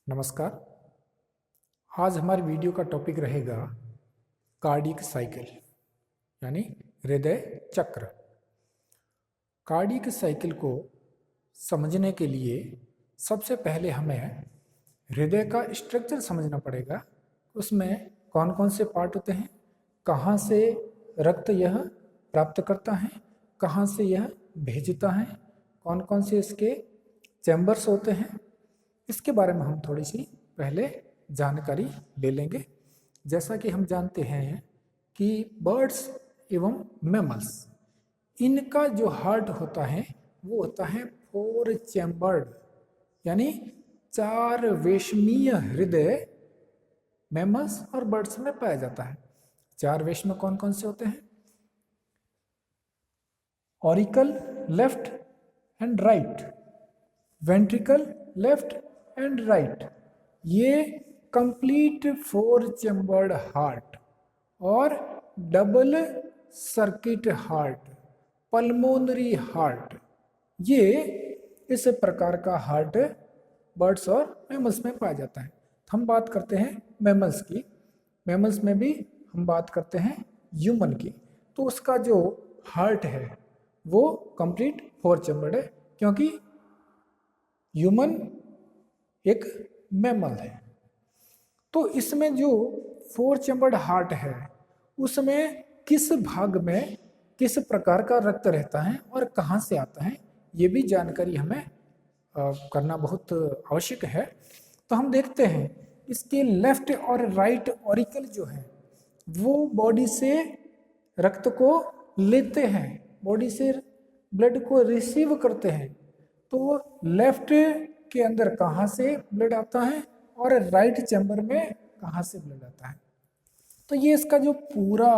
नमस्कार। आज हमारी वीडियो का टॉपिक रहेगा कार्डियक साइकिल यानी हृदय चक्र। कार्डियक साइकिल को समझने के लिए सबसे पहले हमें हृदय का स्ट्रक्चर समझना पड़ेगा। उसमें कौन कौन से पार्ट होते हैं, कहाँ से रक्त यह प्राप्त करता है, कहाँ से यह भेजता है, कौन कौन से इसके चैम्बर्स होते हैं, इसके बारे में हम थोड़ी सी पहले जानकारी ले लेंगे। जैसा कि हम जानते हैं कि बर्ड्स एवं मैमल्स, इनका जो हार्ट होता है वो होता है 4 चैम्बर्ड यानी 4 वेशमीय हृदय मैमल्स और बर्ड्स में पाया जाता है। 4 वेश में कौन कौन से होते हैं? Auricle left and right, ventricle left and right, ये कंप्लीट 4 चैम्बर्ड हार्ट और double circuit heart, pulmonary heart, ये इस प्रकार का हार्ट बर्ड्स और मैमल्स में पाया जाता है। हम बात करते हैं मैमल्स की, मैमल्स में भी हम बात करते हैं ह्यूमन की। तो उसका जो हार्ट है वो कंप्लीट 4 चैम्बर्ड है, क्योंकि ह्यूमन एक मैमल है। तो इसमें जो 4 चैम्बर्ड हार्ट है उसमें किस भाग में किस प्रकार का रक्त रहता है और कहाँ से आता है, ये भी जानकारी हमें करना बहुत आवश्यक है। तो हम देखते हैं इसके लेफ्ट और राइट ऑरिकल जो है वो बॉडी से रक्त को लेते हैं, बॉडी से ब्लड को रिसीव करते हैं। तो लेफ्ट के अंदर कहाँ से ब्लड आता है और राइट चैम्बर में कहाँ से ब्लड आता है। तो ये इसका जो पूरा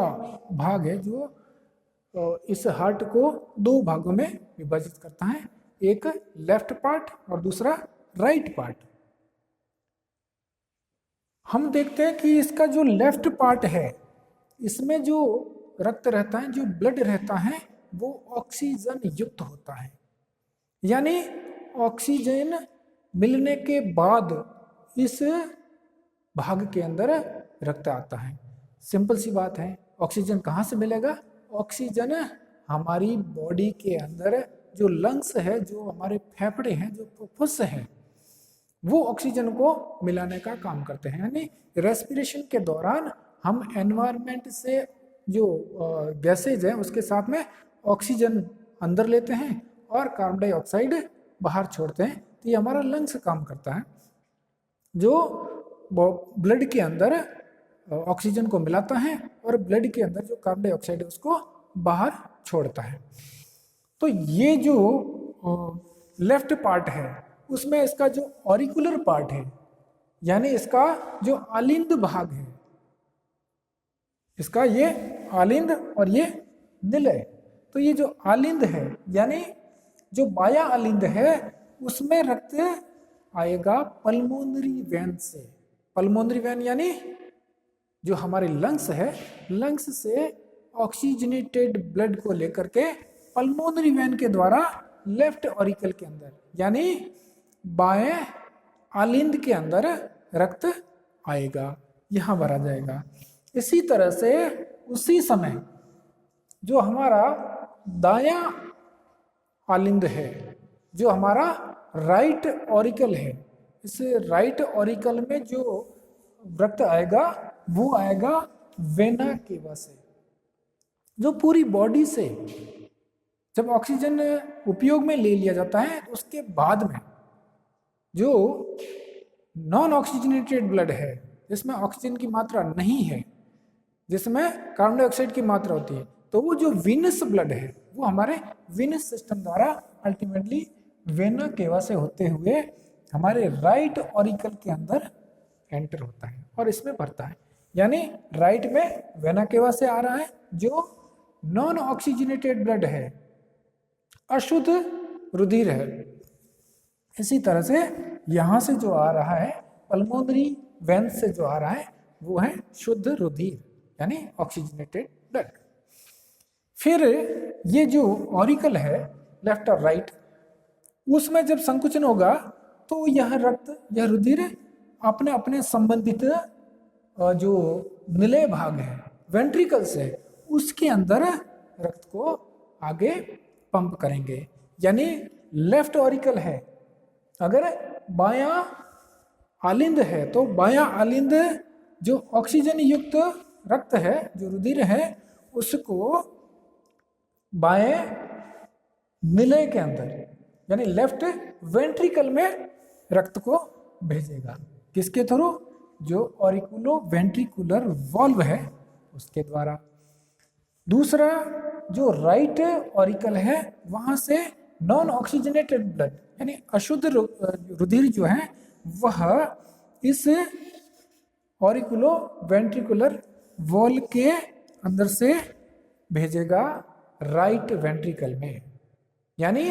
भाग है जो इस हार्ट को 2 भागों में विभाजित करता है, एक लेफ्ट पार्ट और दूसरा राइट पार्ट। हम देखते हैं कि इसका जो लेफ्ट पार्ट है इसमें जो रक्त रहता है, जो ब्लड रहता है, वो ऑक्सीजन युक्त होता है, यानी ऑक्सीजन मिलने के बाद इस भाग के अंदर रक्त आता है। सिंपल सी बात है, ऑक्सीजन कहाँ से मिलेगा? ऑक्सीजन हमारी बॉडी के अंदर जो लंग्स है, जो हमारे फेफड़े हैं, जो फुफ्फुस है, वो ऑक्सीजन को मिलाने का काम करते हैं। यानी रेस्पिरेशन के दौरान हम एनवायरनमेंट से जो गैसेज है उसके साथ में ऑक्सीजन अंदर लेते हैं और कार्बन डाइऑक्साइड बाहर छोड़ते हैं। तो ये हमारा लंग्स काम करता है, जो ब्लड के अंदर ऑक्सीजन को मिलाता है और ब्लड के अंदर जो कार्बन डाइऑक्साइड है उसको बाहर छोड़ता है। तो ये जो लेफ्ट पार्ट है उसमें इसका जो ऑरिकुलर पार्ट है, यानी इसका जो आलिंद भाग है, इसका ये आलिंद और ये निलय। तो ये जो आलिंद है यानी जो बाया आलिंद है उसमें रक्त आएगा पल्मोनरी वेन से। पल्मोनरी वेन यानी जो हमारे लंग्स है, लंग्स से ऑक्सीजनेटेड ब्लड को लेकर के पल्मोनरी वेन के द्वारा लेफ्ट ऑरिकल के अंदर यानी बाएं आलिंद के अंदर रक्त आएगा, यहां भरा जाएगा। इसी तरह से उसी समय जो हमारा दायां आलिंद है, जो हमारा राइट ऑरिकल है, इस राइट ऑरिकल में जो रक्त आएगा वो आएगा वेना केवा से। जो पूरी बॉडी से जब ऑक्सीजन उपयोग में ले लिया जाता है तो उसके बाद में जो नॉन ऑक्सीजनेटेड ब्लड है, जिसमें ऑक्सीजन की मात्रा नहीं है, जिसमें कार्बन डाइऑक्साइड की मात्रा होती है, तो वो जो वीनस ब्लड है वो हमारे वीनस सिस्टम द्वारा अल्टीमेटली वेना केवा से होते हुए हमारे राइट ऑरिकल के अंदर एंटर होता है और इसमें भरता है। यानी राइट में वेना केवा से आ रहा है जो नॉन ऑक्सीजनेटेड ब्लड है, अशुद्ध रुधिर है। इसी तरह से यहां से जो आ रहा है पल्मोनरी वेन से जो आ रहा है वो है शुद्ध रुधिर यानी ऑक्सीजनेटेड ब्लड। फिर ये जो ऑरिकल है लेफ्ट और राइट, उसमें जब संकुचन होगा तो यह रक्त, यह रुधिर अपने अपने संबंधित जो निलय भाग है, वेंट्रिकल्स है, उसके अंदर रक्त को आगे पंप करेंगे। यानी लेफ्ट ऑरिकल है, अगर बायां आलिंद है तो बायां आलिंद जो ऑक्सीजन युक्त रक्त है, जो रुधिर है, उसको बाएं निलय के अंदर यानी लेफ्ट वेंट्रिकल में रक्त को भेजेगा। किसके थ्रू? जो ऑरिकुलो वेंट्रिकुलर वॉल्व है उसके द्वारा। दूसरा जो राइट ऑरिकल है, वहां से नॉन ऑक्सीजनेटेड ब्लड यानी अशुद्ध रुधिर जो है वह इस ऑरिकुलो वेंट्रिकुलर वॉल के अंदर से भेजेगा राइट वेंट्रिकल में, यानी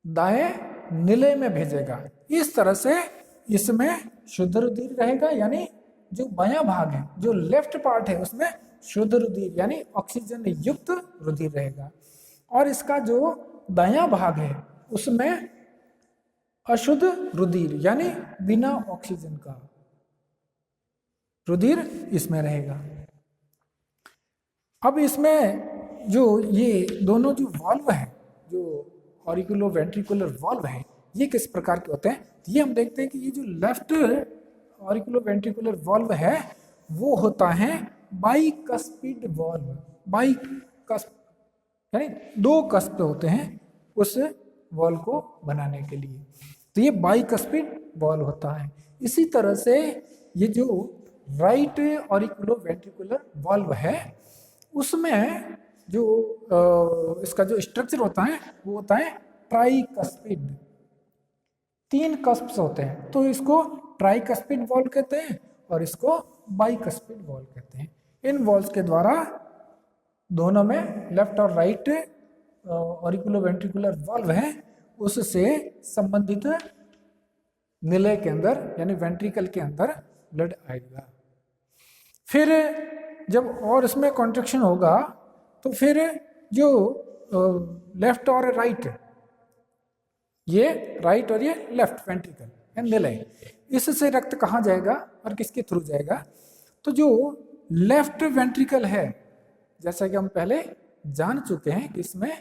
दाएं निलय में भेजेगा। इस तरह से इसमें शुद्ध रुधिर रहेगा, यानी जो बायां भाग है, जो लेफ्ट पार्ट है, उसमें शुद्ध रुधिर यानी ऑक्सीजन युक्त रुधिर रहेगा। और इसका जो दायां भाग है उसमें अशुद्ध रुधिर यानी बिना ऑक्सीजन का रुधिर इसमें रहेगा। अब इसमें जो ये दोनों जो वाल्व है, जो ऑरिकुलो वेंट्रिकुलर वाल्व है, ये किस प्रकार के होते हैं? ये हम देखते हैं कि ये जो लेफ्ट ऑरिकुलो वेंट्रिकुलर वाल्व है वो होता है बाइकस्पिड वाल्व। बाइकस्प यानी दो कस्प होते हैं उस वॉल को बनाने के लिए, तो ये बाइकस्पिड वॉल होता है। इसी तरह से ये जो राइट ऑरिकुलो वेंट्रिकुलर वाल्व है उसमें जो इसका जो स्ट्रक्चर होता है वो होता है ट्राइकस्पिड। 3 कस्प्स होते हैं, तो इसको ट्राइकस्पिड वॉल्व कहते हैं और इसको बाइकस्पिड वॉल्व कहते हैं। इन वॉल्व्स के द्वारा दोनों में लेफ्ट और राइट ऑरिकुलो वेंट्रिकुलर वाल्व है, उससे संबंधित निलय के अंदर यानी वेंट्रिकल के अंदर ब्लड आएगा। फिर जब और इसमें कॉन्ट्रैक्शन होगा तो फिर जो लेफ्ट और राइट, ये राइट और ये लेफ्ट वेंट्रिकल यानी निलय, इससे रक्त कहाँ जाएगा और किसके थ्रू जाएगा? तो जो लेफ्ट वेंट्रिकल है, जैसा कि हम पहले जान चुके हैं कि इसमें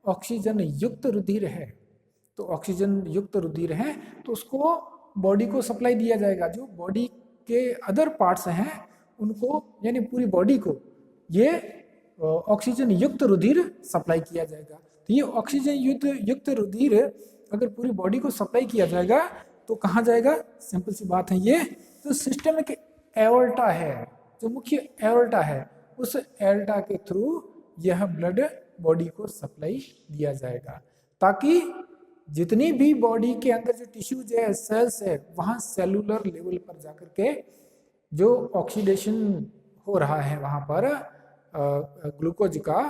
ऑक्सीजन युक्त रुधिर है, तो ऑक्सीजन युक्त रुधिर है तो उसको बॉडी को सप्लाई दिया जाएगा। जो बॉडी के अदर पार्ट्स हैं उनको यानी पूरी बॉडी को ये ऑक्सीजन युक्त रुधिर सप्लाई किया जाएगा। तो ये ऑक्सीजन युक्त रुधिर अगर पूरी बॉडी को सप्लाई किया जाएगा तो कहाँ जाएगा? सिंपल सी बात है, ये जो सिस्टमिक एओर्टा है, जो मुख्य एओर्टा है, उस एओर्टा के थ्रू यह ब्लड बॉडी को सप्लाई दिया जाएगा, ताकि जितनी भी बॉडी के अंदर जो टिश्यूज है, सेल्स है, वहाँ सेलुलर लेवल पर जाकर के जो ऑक्सीडेशन हो रहा है वहाँ पर ग्लूकोज का,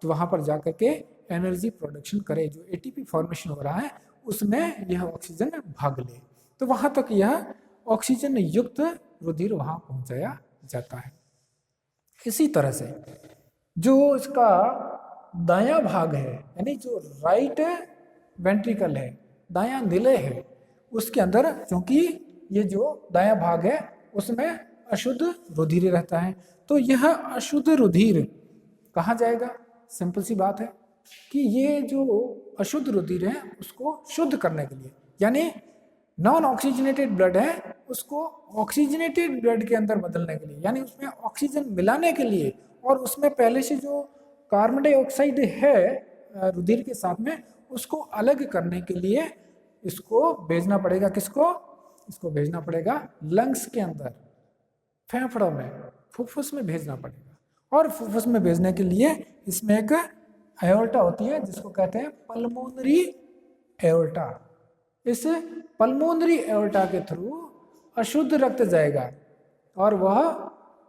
तो वहाँ पर जाकर के एनर्जी प्रोडक्शन करे। जो एटीपी फॉर्मेशन हो रहा है उसमें यह ऑक्सीजन भाग ले, तो वहाँ तक यह ऑक्सीजन युक्त रुधिर वहाँ पहुँचाया जाता है। इसी तरह से जो इसका दायां भाग है यानी जो राइट वेंट्रिकल है, दायां निलय है, उसके अंदर क्योंकि ये जो दायां भाग है उसमें अशुद्ध रुधिर रहता है, तो यह अशुद्ध रुधिर कहाँ जाएगा? सिंपल सी बात है कि ये जो अशुद्ध रुधिर है उसको शुद्ध करने के लिए, यानी नॉन ऑक्सीजनेटेड ब्लड है उसको ऑक्सीजनेटेड ब्लड के अंदर बदलने के लिए, यानी उसमें ऑक्सीजन मिलाने के लिए, और उसमें पहले से जो कार्बन डाइऑक्साइड है रुधिर के साथ में उसको अलग करने के लिए इसको भेजना पड़ेगा। किसको? इसको भेजना पड़ेगा लंग्स के अंदर, फेफड़ों में, फुफ्फुस में भेजना पड़ेगा। और फुफ्फुस में भेजने के लिए इसमें एक एओर्टा होती है जिसको कहते हैं पल्मोनरी एओर्टा। इस पल्मोनरी एओर्टा के थ्रू अशुद्ध रक्त जाएगा और वह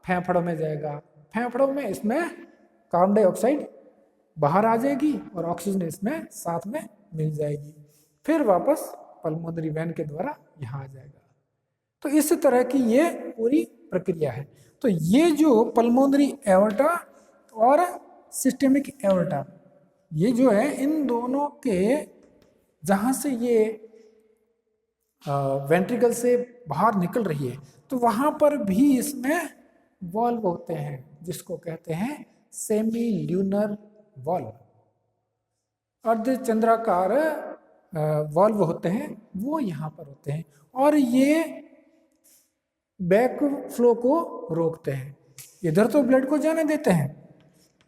फेफड़ों में जाएगा। फेफड़ों में इसमें कार्बन डाइऑक्साइड बाहर आ जाएगी और ऑक्सीजन इसमें साथ में मिल जाएगी, फिर वापस पल्मोनरी वेन के द्वारा यहाँ आ जाएगा। तो इस तरह की ये पूरी प्रक्रिया है। तो ये जो पल्मोनरी एओर्टा और सिस्टेमिक एओर्टा, ये जो है इन दोनों के जहाँ से ये वेंट्रिकल से बाहर निकल रही है, तो वहां पर भी इसमें वॉल्व होते हैं जिसको कहते हैं सेमी ल्यूनर वॉल्व। अर्धचंद्राकार वॉल्व होते हैं वो यहाँ पर होते हैं, और ये बैक फ्लो को रोकते हैं। इधर तो ब्लड को जाने देते हैं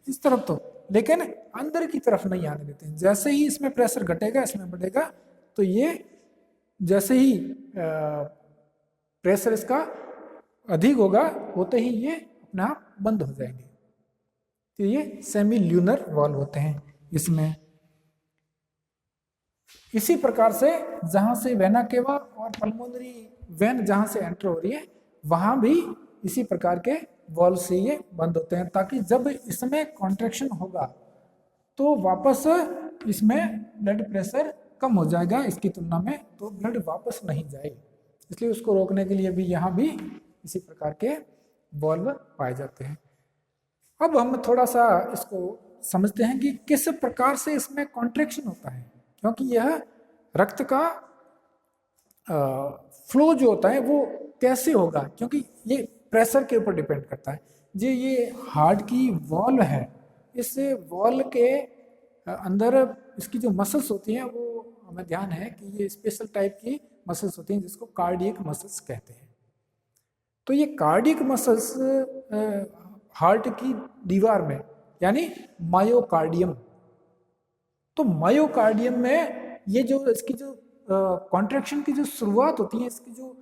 इस तरफ तो, लेकिन अंदर की तरफ नहीं आने देते हैं। जैसे ही इसमें प्रेशर घटेगा इसमें बढ़ेगा, तो ये जैसे ही प्रेशर इसका अधिक होगा होते ही ये अपने आप बंद हो जाएंगे। तो ये सेमी ल्यूनर वॉल्व होते हैं इसमें। इसी प्रकार से जहां से वेना केवा और पल्मोनरी वेन जहां से एंटर हो रही है वहां भी इसी प्रकार के वॉल्व से ये बंद होते हैं, ताकि जब इसमें कॉन्ट्रैक्शन होगा तो वापस इसमें ब्लड प्रेशर कम हो जाएगा इसकी तुलना में, तो ब्लड वापस नहीं जाएगी। इसलिए उसको रोकने के लिए भी यहाँ भी इसी प्रकार के वॉल्व पाए जाते हैं। अब हम थोड़ा सा इसको समझते हैं कि किस प्रकार से इसमें कॉन्ट्रैक्शन होता है, क्योंकि यह रक्त का फ्लो जो होता है वो कैसे होगा, क्योंकि ये प्रेशर के ऊपर डिपेंड करता है। जो ये हार्ट की वॉल है, इस वॉल के अंदर इसकी जो मसल्स होती हैं वो हमें ध्यान है कि ये स्पेशल टाइप की मसल्स होती हैं जिसको कार्डियक मसल्स कहते हैं। तो ये कार्डियक मसल्स हार्ट की दीवार में यानी मायोकार्डियम, तो मायोकार्डियम में ये जो इसकी जो कॉन्ट्रैक्शन की जो शुरुआत होती है, इसकी जो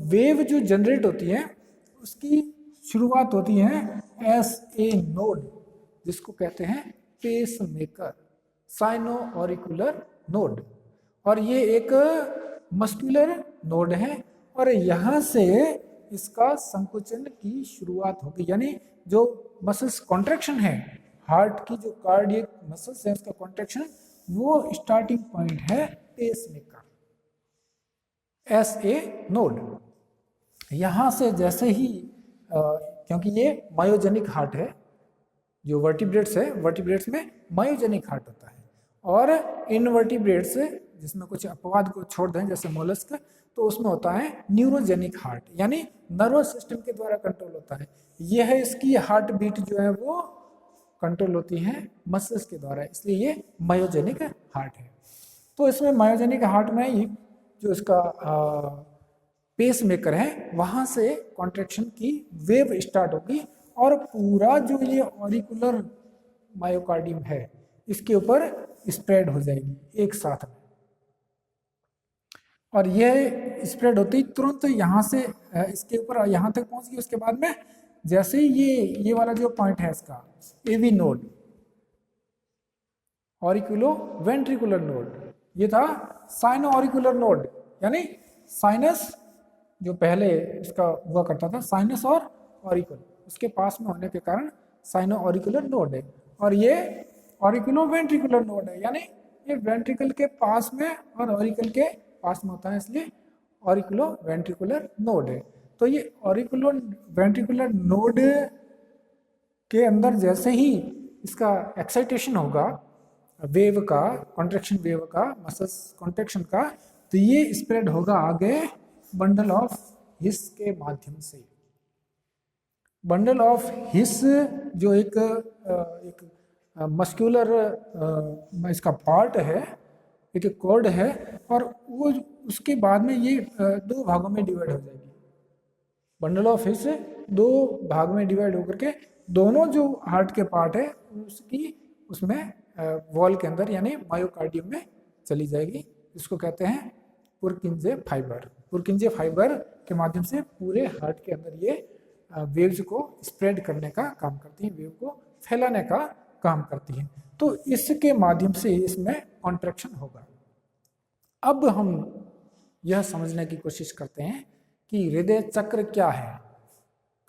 वेव जो जनरेट होती है उसकी शुरुआत होती है SA नोड, जिसको कहते हैं pacemaker, sino auricular node. और ये एक मस्कुलर नोड है, और यहाँ से इसका संकुचन की शुरुआत होगी, यानी जो मसल्स कॉन्ट्रैक्शन है हार्ट की, जो कार्डियक मसल्स है उसका कॉन्ट्रैक्शन, वो स्टार्टिंग पॉइंट है पेस मेकर SA नोड। यहाँ से जैसे ही क्योंकि ये मायोजेनिक हार्ट है, जो वर्टिब्रेट्स है, वर्टिब्रेट्स में मायोजेनिक हार्ट होता है, और इनवर्टिब्रेट्स जिसमें कुछ अपवाद को छोड़ दें जैसे मोलस्क, तो उसमें होता है न्यूरोजेनिक हार्ट, यानी नर्वस सिस्टम के द्वारा कंट्रोल होता है। यह है इसकी हार्ट बीट जो है वो कंट्रोल होती है मसल्स के द्वारा, इसलिए ये मायोजेनिक हार्ट है। तो इसमें मायोजेनिक हार्ट में ही जो इसका पेस मेकर है वहां से कॉन्ट्रैक्शन की वेव स्टार्ट होगी, और पूरा जो ये ऑरिकुलर मायोकार्डियम है इसके ऊपर स्प्रेड हो जाएगी एक साथ में, और ये स्प्रेड होती तुरंत यहाँ से इसके ऊपर यहाँ तक पहुँच गई। उसके बाद में जैसे ही ये वाला जो पॉइंट है इसका AV node, auriculo ventricular node, ये था साइनो ऑरिकुलर नोड, यानी साइनस जो पहले इसका हुआ करता था, साइनस और ऑरिकुल उसके पास में होने के कारण साइनो ऑरिकुलर नोड है, और ये ऑरिकुलो वेंट्रिकुलर नोड है, यानी ये वेंट्रिकल के पास में और ऑरिकल के पास में होता है, इसलिए ऑरिकुलो वेंट्रिकुलर नोड है। तो ये ऑरिकुलो वेंट्रिकुलर नोड के अंदर जैसे ही इसका एक्साइटेशन होगा वेव का, कॉन्ट्रैक्शन वेव का, मसल्स कॉन्ट्रैक्शन का, तो ये स्प्रेड होगा आगे बंडल ऑफ हिस के माध्यम से। बंडल ऑफ हिस जो एक मस्कुलर इसका पार्ट है, एक कॉर्ड है, और वो उसके बाद में ये दो भागों में डिवाइड हो जाएगी। बंडल ऑफ हिस दो भाग में डिवाइड होकर के दोनों जो हार्ट के पार्ट है उसमें वॉल के अंदर यानी मायोकार्डियम में चली जाएगी, जिसको कहते हैं पुरकिंजे फाइबर। पुरकिंजे फाइबर के माध्यम से पूरे हार्ट के अंदर ये वेव्स को स्प्रेड करने का काम करती हैं, वेव को फैलाने का काम करती हैं। तो इसके माध्यम से इसमें कॉन्ट्रैक्शन होगा। अब हम यह समझने की कोशिश करते हैं कि हृदय चक्र क्या है,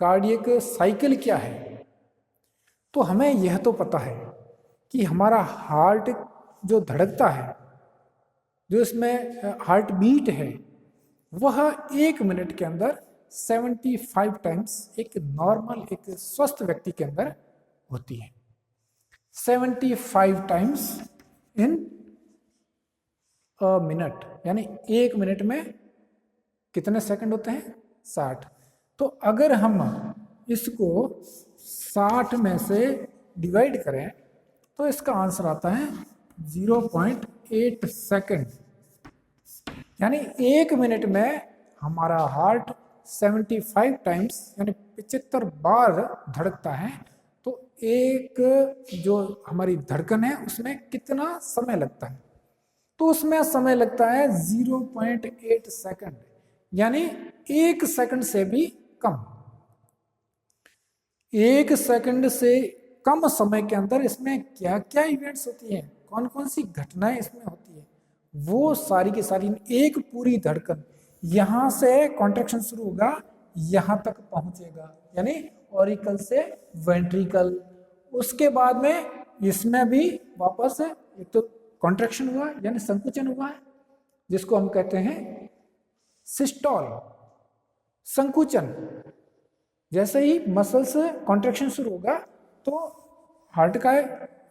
कार्डियक साइकिल क्या है। तो हमें यह तो पता है कि हमारा हार्ट जो धड़कता है, जो इसमें हार्ट बीट है, वह 1 मिनट के अंदर 75 टाइम्स एक नॉर्मल, एक स्वस्थ व्यक्ति के अंदर होती है। 75 टाइम्स इन अ मिनट, यानी 1 मिनट में कितने सेकंड होते हैं? 60। तो अगर हम इसको 60 में से डिवाइड करें तो इसका आंसर आता है 0.8 सेकंड। यानी 1 मिनट में हमारा हार्ट 75 टाइम्स यानी 75 बार धड़कता है। तो एक जो हमारी धड़कन है उसमें कितना समय लगता है? तो उसमें समय लगता है 0.8 सेकंड, यानी 1 सेकंड से भी कम। 1 सेकंड से कम समय के अंदर इसमें क्या क्या इवेंट्स होती हैं, कौन कौन सी घटनाएं इसमें होती है, वो सारी की सारी एक पूरी धड़कन यहां से कॉन्ट्रैक्शन शुरू होगा, यहां तक पहुंचेगा, यानी ऑरिकल से वेंट्रिकल। उसके बाद में इसमें भी वापस एक तो कॉन्ट्रैक्शन हुआ यानी संकुचन हुआ है, जिसको हम कहते हैं सिस्टोल, संकुचन। जैसे ही मसल्स कॉन्ट्रैक्शन शुरू होगा तो हार्ट का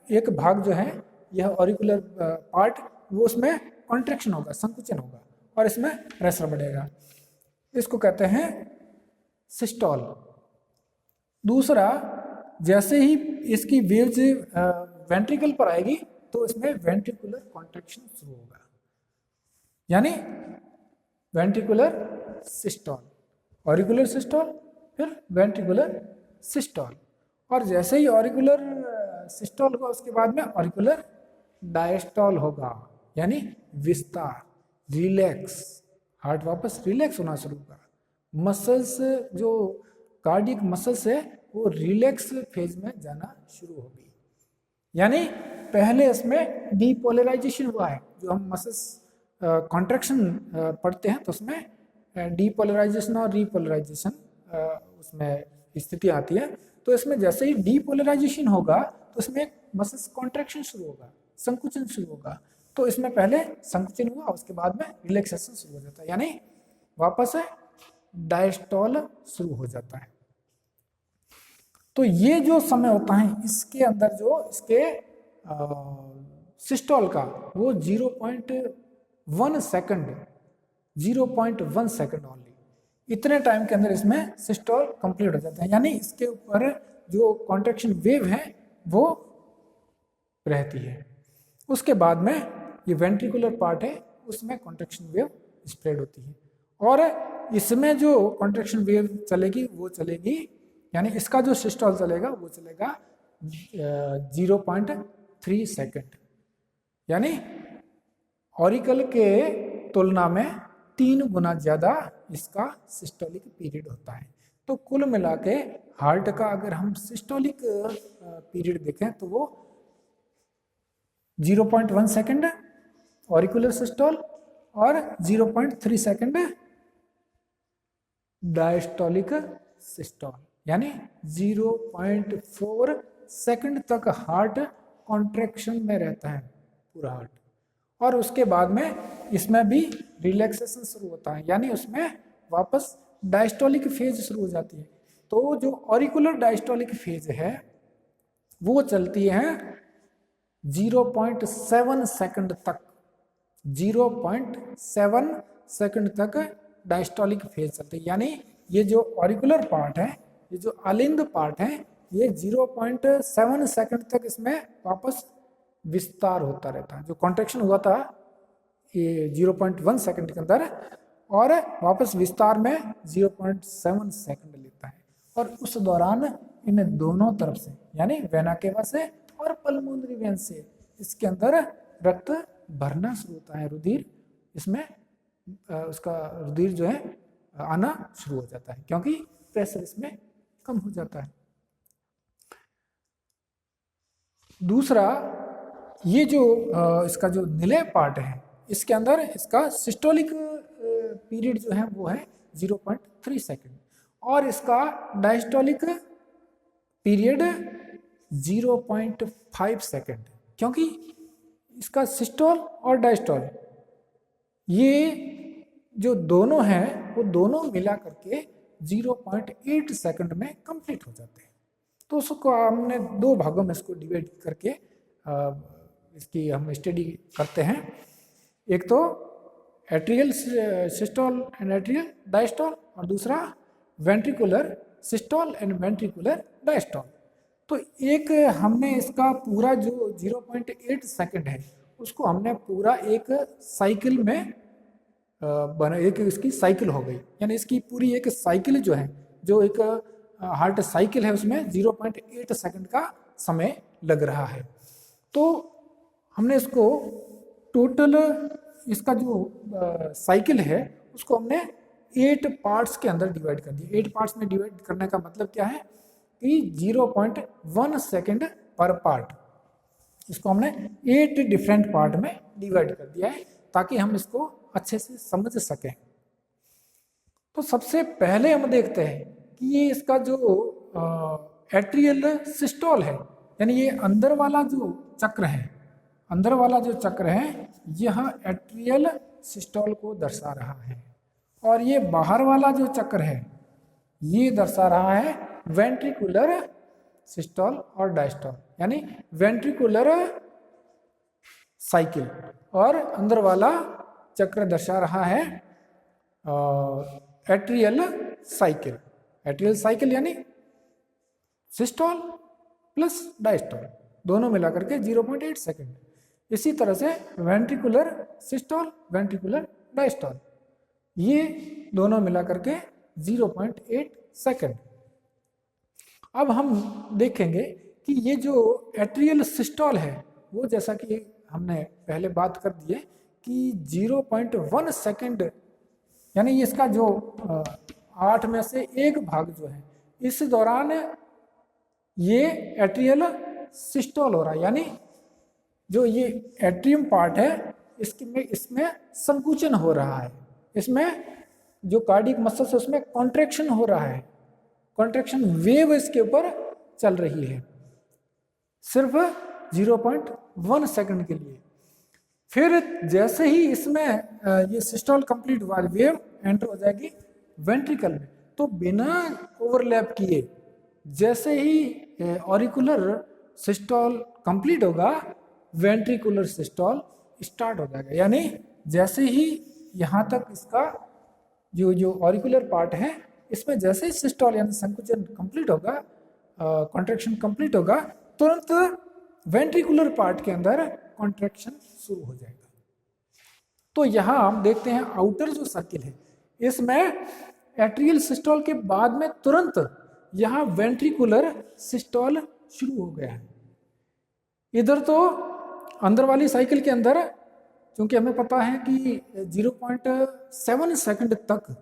एक भाग जो है, यह ऑरिकुलर पार्ट, वो उसमें कॉन्ट्रैक्शन होगा, संकुचन होगा, और इसमें प्रेशर बढ़ेगा। इसको कहते हैं सिस्टोल। दूसरा, जैसे ही इसकी वेव्स वेंट्रिकल पर आएगी तो इसमें वेंट्रिकुलर कॉन्ट्रैक्शन शुरू होगा, यानी वेंट्रिकुलर सिस्टोल, ऑरिकुलर सिस्टोल, फिर वेंट्रिकुलर सिस्टोल। और जैसे ही ऑरिकुलर सिस्टोल होगा उसके बाद में ऑरिकुलर डायस्टोल होगा, यानी विस्तार, रिलैक्स, हार्ट वापस रिलैक्स होना शुरू होगा। मसल्स जो कार्डियक मसल्स है वो रिलैक्स फेज में जाना शुरू होगी। यानी पहले इसमें डीपोलराइजेशन हुआ है, जो हम मसल्स कॉन्ट्रैक्शन पढ़ते हैं तो उसमें डीपोलराइजेशन और रीपोलराइजेशन उसमें स्थिति आती है। तो इसमें जैसे ही डीपोलराइजेशन होगा तो इसमें मसल्स कॉन्ट्रैक्शन शुरू होगा, संकुचन शुरू होगा। तो इसमें पहले संकुचन हुआ, उसके बाद में रिलैक्सेशन शुरू हो जाता है, यानी वापस डायस्टोल शुरू हो जाता है। तो ये जो समय होता है इसके अंदर जो इसके सिस्टोल का वो 0.1 सेकंड, 0.1 सेकंड ओनली, इतने टाइम के अंदर इसमें सिस्टोल कंप्लीट हो जाता है। यानी इसके ऊपर जो कॉन्ट्रैक्शन वेव है वो रहती है। उसके बाद में ये वेंट्रिकुलर पार्ट है, उसमें कॉन्ट्रैक्शन वेव स्प्रेड होती है, और इसमें जो कॉन्ट्रैक्शन वेव चलेगी वो चलेगी, यानी इसका जो सिस्टोल चलेगा वो चलेगा 0.3 सेकंड, यानी ऑरिकल के तुलना में 3 गुना ज़्यादा इसका सिस्टोलिक पीरियड होता है। तो कुल मिला के हार्ट का अगर हम सिस्टोलिक पीरियड देखें तो वो 0.1 सेकंड ऑरिकुलर सिस्टोल और 0.3 सेकंड डायस्टोलिक सिस्टोल, यानी 0.4 सेकंड तक हार्ट कॉन्ट्रैक्शन में रहता है पूरा हार्ट, और उसके बाद में इसमें भी रिलैक्सेशन शुरू होता है, यानी उसमें वापस डायस्टोलिक फेज शुरू हो जाती है। तो जो ऑरिकुलर डायस्टोलिक फेज है वो चलती है 0.7 सेकंड तक, 0.7 सेकंड तक डायस्टोलिक फेज चलती है। यानी ये जो ऑरिकुलर पार्ट है, ये जो अलिंद पार्ट है, ये 0.7 सेकंड तक इसमें वापस विस्तार होता रहता है। जो कॉन्ट्रैक्शन हुआ था ये 0.1 सेकंड के अंदर, और वापस विस्तार में 0.7 सेकंड लेता है। और उस दौरान इन दोनों तरफ से, यानी वेना केवा से और पल्मोनरी वेन से, इसके अंदर रक्त भरना शुरू होता है, रुधिर इसमें उसका रुधिर जो है आना शुरू हो जाता है, क्योंकि प्रेशर इसमें कम हो जाता है। दूसरा, ये जो इसका जो निलय पार्ट है, इसके अंदर इसका सिस्टोलिक पीरियड जो है वो है 0.3 सेकंड, और इसका डायस्टोलिक पीरियड 0.5 सेकंड, क्योंकि इसका सिस्टोल और डायस्टोल ये जो दोनों हैं वो दोनों मिला करके 0.8 सेकंड में कंप्लीट हो जाते हैं। तो उसको हमने 2 भागों में इसको डिवाइड करके इसकी हम स्टडी करते हैं। एक तो atrial systole and atrial diastole, और दूसरा ventricular systole and ventricular diastole. तो एक हमने इसका पूरा जो 0.8 सेकंड है उसको हमने पूरा एक साइकिल में बना, एक इसकी साइकिल हो गई, यानी इसकी पूरी एक साइकिल जो है, जो एक हार्ट साइकिल है उसमें 0.8 सेकंड का समय लग रहा है। तो हमने इसको टोटल इसका जो साइकिल है उसको हमने 8 पार्ट्स के अंदर डिवाइड कर दिया। 8 पार्ट्स में डिवाइड करने का मतलब क्या है कि 0.1 सेकंड पर पार्ट, इसको हमने 8 डिफरेंट पार्ट में डिवाइड कर दिया है ताकि हम इसको अच्छे से समझ सकें। तो सबसे पहले हम देखते हैं कि ये इसका जो एट्रियल सिस्टोल है, यानी ये अंदर वाला जो चक्र है, अंदर वाला जो चक्र है यह एट्रियल सिस्टोल को दर्शा रहा है, और ये बाहर वाला जो चक्र है ये दर्शा रहा है वेंट्रिकुलर सिस्टोल और डायस्टोल, यानी वेंट्रिकुलर साइकिल, और अंदर वाला चक्र दर्शा रहा है एट्रियल साइकिल। एट्रियल साइकिल यानी सिस्टोल प्लस डायस्टोल दोनों मिलाकर के 0.8 सेकंड। इसी तरह से वेंट्रिकुलर सिस्टोल, वेंट्रिकुलर डायस्टोल, ये दोनों मिलाकर के 0.8 सेकंड। अब हम देखेंगे कि ये जो एट्रियल सिस्टोल है वो, जैसा कि हमने पहले बात कर दी है कि 0.1 सेकंड, यानी इसका जो 8 में से 1 भाग जो है, इस दौरान ये एट्रियल सिस्टोल हो रहा है, यानी जो ये एट्रियम पार्ट है इसमें संकुचन हो रहा है, इसमें जो कार्डियक मसल्स है उसमें कॉन्ट्रैक्शन हो रहा है, कॉन्ट्रैक्शन वेव इसके ऊपर चल रही है सिर्फ 0.1 सेकंड के लिए। फिर जैसे ही इसमें ये सिस्टोल कंप्लीट हुआ, वेव एंटर हो जाएगी वेंट्रिकल में, तो बिना ओवरलैप किए जैसे ही ऑरिकुलर सिस्टोल कंप्लीट होगा वेंट्रिकुलर सिस्टोल स्टार्ट हो जाएगा। यानी जैसे ही यहाँ तक इसका जो ऑरिकुलर पार्ट है इसमें जैसे ही सिस्टोल यानी संकुचन कंप्लीट होगा, कॉन्ट्रैक्शन कंप्लीट होगा, तुरंत वेंट्रिकुलर पार्ट के अंदर कॉन्ट्रैक्शन शुरू हो जाएगा। तो यहाँ हम देखते हैं आउटर जो सर्किल है इसमें एट्रियल सिस्टोल के बाद में तुरंत यहाँ वेंट्रिकुलर सिस्टोल शुरू हो गया है। इधर तो अंदर वाली साइकिल के अंदर क्योंकि हमें पता है कि 0.7 सेकंड तक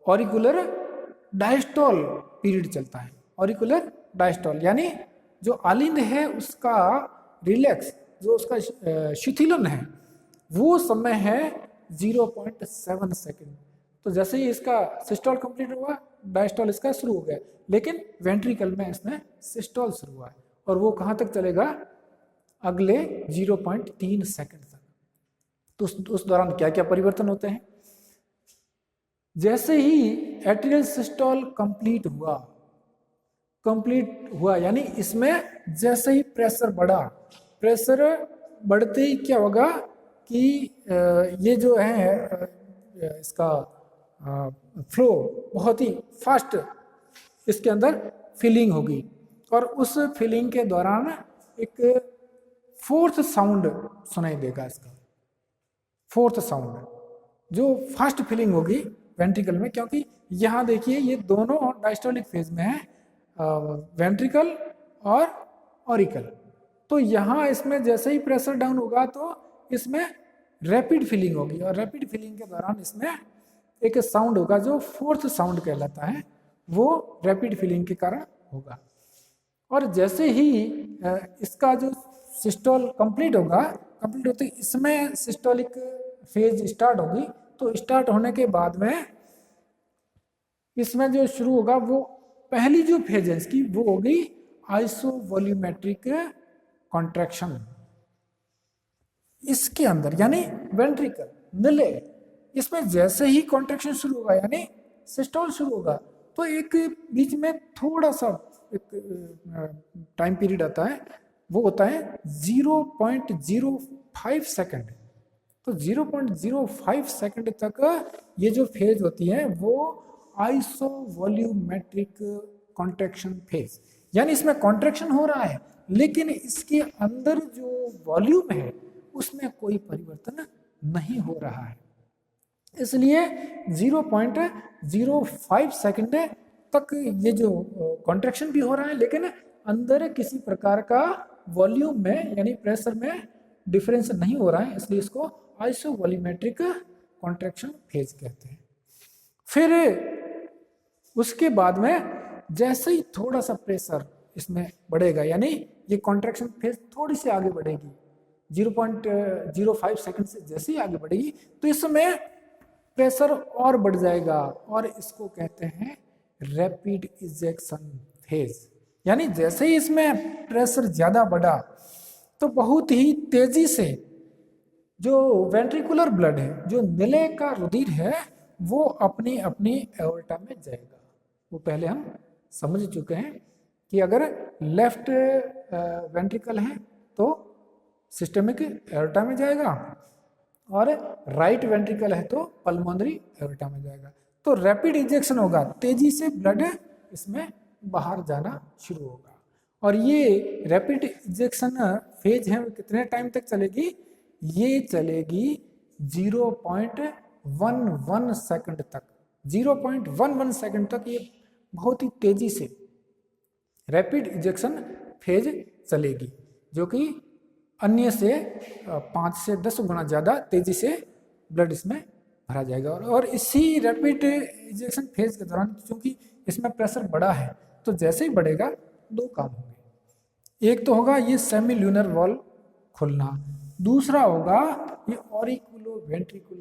ऑरिकुलर डायस्टोल पीरियड चलता है। ऑरिकुलर डायस्टोल यानी जो आलिंद है उसका रिलैक्स, जो उसका शिथिलन है वो समय है 0.7 सेकंड। तो जैसे ही इसका सिस्टोल कंप्लीट हुआ डायस्टोल इसका शुरू हो गया, लेकिन वेंट्रिकल में इसमें सिस्टोल शुरू हुआ है और वो कहाँ तक चलेगा, अगले 0.3 सेकंड तक। तो उस दौरान क्या क्या परिवर्तन होते हैं, जैसे ही एट्रियल सिस्टोल कंप्लीट हुआ यानी इसमें जैसे ही प्रेशर बढ़ा, प्रेशर बढ़ते ही क्या होगा कि ये जो है इसका फ्लो बहुत ही फास्ट इसके अंदर फीलिंग होगी और उस फीलिंग के दौरान एक फोर्थ साउंड सुनाई देगा। इसका फोर्थ साउंड जो फास्ट फीलिंग होगी वेंट्रिकल में, क्योंकि यहाँ देखिए ये दोनों डायस्टोलिक फेज में है, वेंट्रिकल और ऑरिकल। तो यहाँ इसमें जैसे ही प्रेशर डाउन होगा तो इसमें रैपिड फीलिंग होगी और रैपिड फीलिंग के दौरान इसमें एक साउंड होगा जो फोर्थ साउंड कहलाता है, वो रैपिड फीलिंग के कारण होगा। और जैसे ही इसका जो सिस्टोल कंप्लीट होगा, कंप्लीट होते इसमें सिस्टोलिक फेज स्टार्ट होगी। तो स्टार्ट होने के बाद में इसमें जो शुरू होगा वो पहली जो फेज है इसकी वो होगी आइसोवॉल्यूमेट्रिक कॉन्ट्रैक्शन। इसके अंदर यानी वेंट्रिकल निले, इसमें जैसे ही कॉन्ट्रैक्शन शुरू होगा यानी सिस्टोल शुरू होगा तो एक बीच में थोड़ा सा एक टाइम पीरियड आता है वो होता है 0.05 सेकंड। तो 0.05 सेकंड तक ये जो फेज होती है वो आइसोवॉल्यूमेट्रिक कॉन्ट्रैक्शन फेज, यानी इसमें कॉन्ट्रैक्शन हो रहा है लेकिन इसके अंदर जो वॉल्यूम है उसमें कोई परिवर्तन नहीं हो रहा है। इसलिए 0.05 सेकंड तक ये जो कॉन्ट्रैक्शन भी हो रहा है लेकिन अंदर किसी प्रकार का वॉल्यूम में यानी प्रेशर में डिफरेंस नहीं हो रहा है, इसलिए इसको आइसोवॉल्यूमेट्रिक कॉन्ट्रैक्शन फेज कहते हैं। फिर उसके बाद में जैसे ही थोड़ा सा प्रेशर इसमें बढ़ेगा, यानी ये कॉन्ट्रैक्शन फेज थोड़ी सी आगे बढ़ेगी, 0.05 सेकंड से जैसे ही आगे बढ़ेगी तो इसमें प्रेशर और बढ़ जाएगा और इसको कहते हैं रैपिड इजेक्शन फेज। यानी जैसे ही इसमें प्रेशर ज्यादा बढ़ा तो बहुत ही तेजी से जो वेंट्रिकुलर ब्लड है, जो नीले का रुधिर है, वो अपनी अपनी एओर्टा में जाएगा। वो पहले हम समझ चुके हैं कि अगर लेफ्ट वेंट्रिकल है तो सिस्टमिक एओर्टा में जाएगा और राइट वेंट्रिकल है तो पल्मोनरी एओर्टा में जाएगा। तो रैपिड इंजेक्शन होगा, तेजी से ब्लड इसमें बाहर जाना शुरू होगा। और ये रैपिड इंजेक्शन फेज है कितने टाइम तक चलेगी? ये चलेगी 0.11 सेकंड तक। 0.11 सेकंड तक ये बहुत ही तेजी से रैपिड इंजेक्शन फेज चलेगी, जो कि अन्य से 5 से 10 गुना ज़्यादा तेजी से ब्लड इसमें भरा जाएगा। और इसी रैपिड इंजेक्शन फेज के दौरान क्योंकि इसमें प्रेशर बढ़ा है तो जैसे ही बढ़ेगा दो काम होंगे। एक तो होगा ये सेमी ल्यूनर वॉल खुलना, दूसरा होगा ये ऑरिकुलो वेंट्रिकुलर